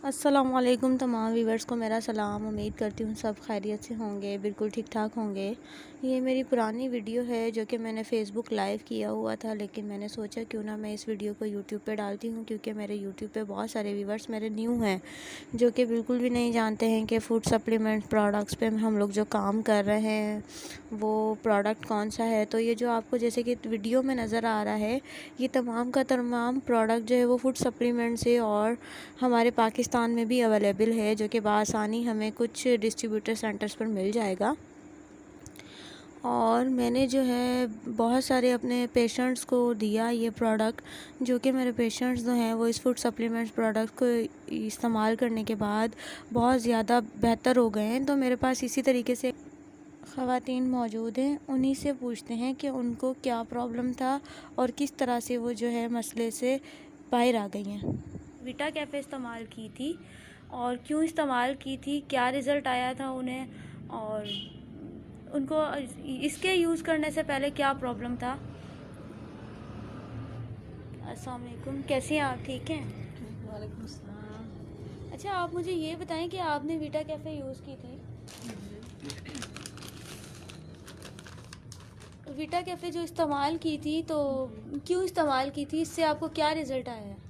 अस्सलामुअलैकुम तमाम व्यूवर्स को मेरा सलाम। उम्मीद करती हूँ सब खैरियत से होंगे, बिल्कुल ठीक ठाक होंगे। ये मेरी पुरानी वीडियो है जो कि मैंने फ़ेसबुक लाइव किया हुआ था, लेकिन मैंने सोचा क्यों ना मैं इस वीडियो को यूट्यूब पे डालती हूँ, क्योंकि मेरे यूट्यूब पे बहुत सारे व्यूवर्स मेरे न्यू हैं जो कि बिल्कुल भी नहीं जानते हैं कि फ़ूड सप्लीमेंट प्रोडक्ट्स पे हम लोग जो काम कर रहे हैं वो प्रोडक्ट कौन सा है। तो ये जो आपको जैसे कि वीडियो में नज़र आ रहा है, ये तमाम का तमाम प्रोडक्ट जो है वो फ़ूड सप्लीमेंट से और हमारे पाकिस्तान में भी अवेलेबल है, जो कि बआसानी हमें कुछ डिस्ट्रीब्यूटर सेंटर्स पर मिल जाएगा। और मैंने जो है बहुत सारे अपने पेशेंट्स को दिया ये प्रोडक्ट, जो कि मेरे पेशेंट्स जो हैं वो इस फूड सप्लीमेंट्स प्रोडक्ट को इस्तेमाल करने के बाद बहुत ज़्यादा बेहतर हो गए हैं। तो मेरे पास इसी तरीके से ख़वातीन मौजूद हैं, उन्हीं से पूछते हैं कि उनको क्या प्रॉब्लम था और किस तरह से वो जो है मसले से बाहर आ गई हैं। वीटा कैफ़े इस्तेमाल की थी और क्यों इस्तेमाल की थी, क्या रिज़ल्ट आया था उन्हें, और उनको इसके यूज़ करने से पहले क्या प्रॉब्लम था। अस्सलाम वालेकुम, कैसे हैं आप? ठीक हैं? वालेकुम सलाम। अच्छा, आप मुझे ये बताएं कि आपने वीटा कैफ़े यूज़ की थी। वीटा कैफ़े जो इस्तेमाल की थी तो क्यों इस्तेमाल की थी, इससे आपको क्या रिज़ल्ट आया है?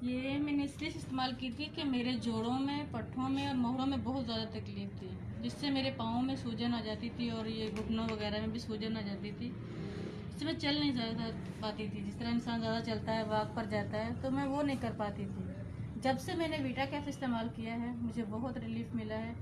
ये मैंने इसलिए इस्तेमाल की थी कि मेरे जोड़ों में, पट्ठों में और मोहरों में बहुत ज़्यादा तकलीफ थी, जिससे मेरे पाँव में सूजन आ जाती थी और ये घुटनों वगैरह में भी सूजन आ जाती थी। इससे मैं चल नहीं ज़्यादा पाती थी। जिस तरह इंसान ज़्यादा चलता है, वॉक पर जाता है, तो मैं वो नहीं कर पाती थी। जब से मैंने वीटा कैफ़े इस्तेमाल किया है मुझे बहुत रिलीफ मिला है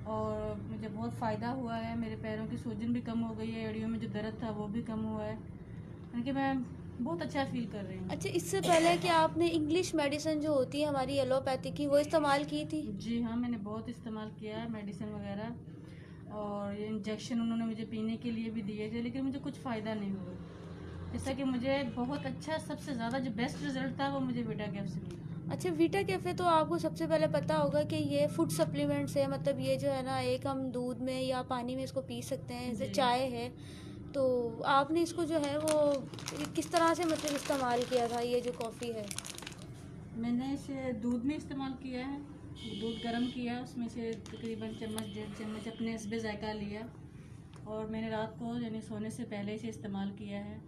और मुझे बहुत फ़ायदा हुआ है। मेरे पैरों की सूजन भी कम हो गई है, एड़ियों में जो दर्द था वो भी कम हुआ है, यानी कि मैं बहुत अच्छा फील कर रही हूँ। अच्छा, इससे पहले कि आपने इंग्लिश मेडिसिन जो होती है हमारी एलोपैथी की, वो इस्तेमाल की थी? जी हाँ, मैंने बहुत इस्तेमाल किया है मेडिसिन वगैरह, और ये इंजेक्शन उन्होंने मुझे पीने के लिए भी दिए थे, लेकिन मुझे कुछ फ़ायदा नहीं हुआ। जैसा कि मुझे बहुत अच्छा, सबसे ज़्यादा जो बेस्ट रिजल्ट था वो मुझे वीटा कैफ से मिला। अच्छा, वीटा कैफ़े तो आपको सबसे पहले पता होगा कि ये फूड सप्लीमेंट्स है, मतलब ये जो है ना, एक हम दूध में या पानी में इसको पी सकते हैं, जैसे जी। चाय है। तो आपने इसको जो है वो किस तरह से मतलब इस्तेमाल किया था, ये जो कॉफ़ी है? मैंने इसे दूध में इस्तेमाल किया है। दूध गर्म किया, उसमें से तकरीबन चम्मच 1.5 चम्मच अपने हस्बे जायका लिया और मैंने रात को यानी सोने से पहले इसे इस्तेमाल किया है।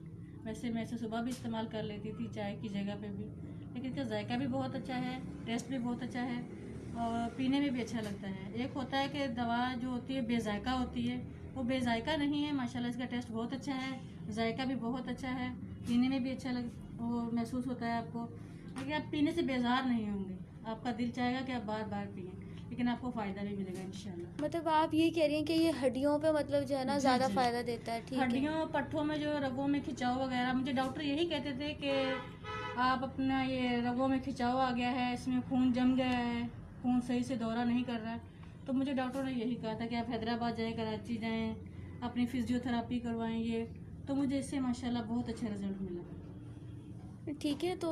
वैसे मैं इसे सुबह भी इस्तेमाल कर लेती थी चाय की जगह पे भी, लेकिन इसका जायका भी बहुत अच्छा है, टेस्ट भी बहुत अच्छा है और पीने में भी अच्छा लगता है। एक होता है कि दवा जो होती है बेजायका होती है, वो बेजायका नहीं है। माशाल्लाह इसका टेस्ट बहुत अच्छा है, जायका भी बहुत अच्छा है, पीने में भी अच्छा वो महसूस होता है आपको। लेकिन आप पीने से बेजार नहीं होंगे, आपका दिल चाहेगा कि आप बार बार पिएं, लेकिन आपको फ़ायदा भी मिलेगा इंशाल्लाह। मतलब आप ये कह रही हैं कि ये हड्डियों पे मतलब जो है ना जी ज़्यादा जी, फ़ायदा देता है? ठीक है। हड्डियों पट्ठों में जो रगों में खिंचाव वगैरह, मुझे डॉक्टर यही कहते थे कि आप अपना ये रगों में खिंचाव आ गया है, इसमें खून जम गया है, खून सही से दौरा नहीं कर रहा है। तो मुझे डॉक्टर ने यही कहा था कि आप हैदराबाद जाएँ, कराची जाएँ, अपनी फिजियोथेरापी करवाएं। ये तो मुझे इससे माशाल्लाह बहुत अच्छा रिजल्ट मिला। ठीक है, तो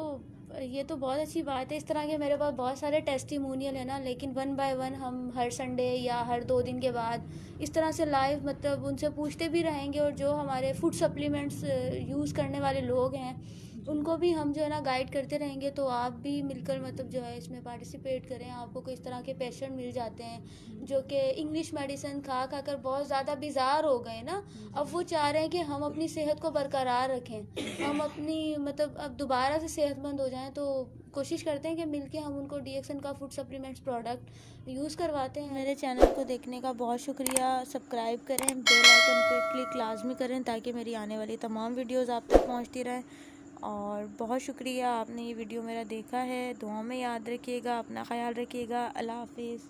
ये तो बहुत अच्छी बात है। इस तरह के मेरे पास बहुत सारे टेस्टिमोनियल है ना, लेकिन वन बाय वन हम हर संडे या हर 2 दिन के बाद इस तरह से लाइव मतलब उनसे पूछते भी रहेंगे, और जो हमारे फूड सप्लीमेंट्स यूज़ करने वाले लोग हैं उनको भी हम जो है ना गाइड करते रहेंगे। तो आप भी मिलकर मतलब जो है इसमें पार्टिसिपेट करें। आपको किस तरह के पेशेंट मिल जाते हैं जो कि इंग्लिश मेडिसिन खा खा कर बहुत ज़्यादा बीज़ार हो गए ना, अब वो चाह रहे हैं कि हम अपनी सेहत को बरकरार रखें, हम अपनी मतलब अब दोबारा से सेहतमंद हो जाएं। तो कोशिश करते हैं कि मिलके हम उनको डीएक्सन का फूड सप्लीमेंट्स प्रोडक्ट यूज़ करवाते हैं। मेरे चैनल को देखने का बहुत शुक्रिया। सब्सक्राइब करें, बेल आइकन पर क्लिक लाजमी करें ताकि मेरी आने वाली तमाम वीडियोज़ आप तक पहुँचती रहें। और बहुत शुक्रिया, आपने ये वीडियो मेरा देखा है। दुआ में याद रखिएगा, अपना ख्याल रखिएगा। अल्लाह हाफिज़।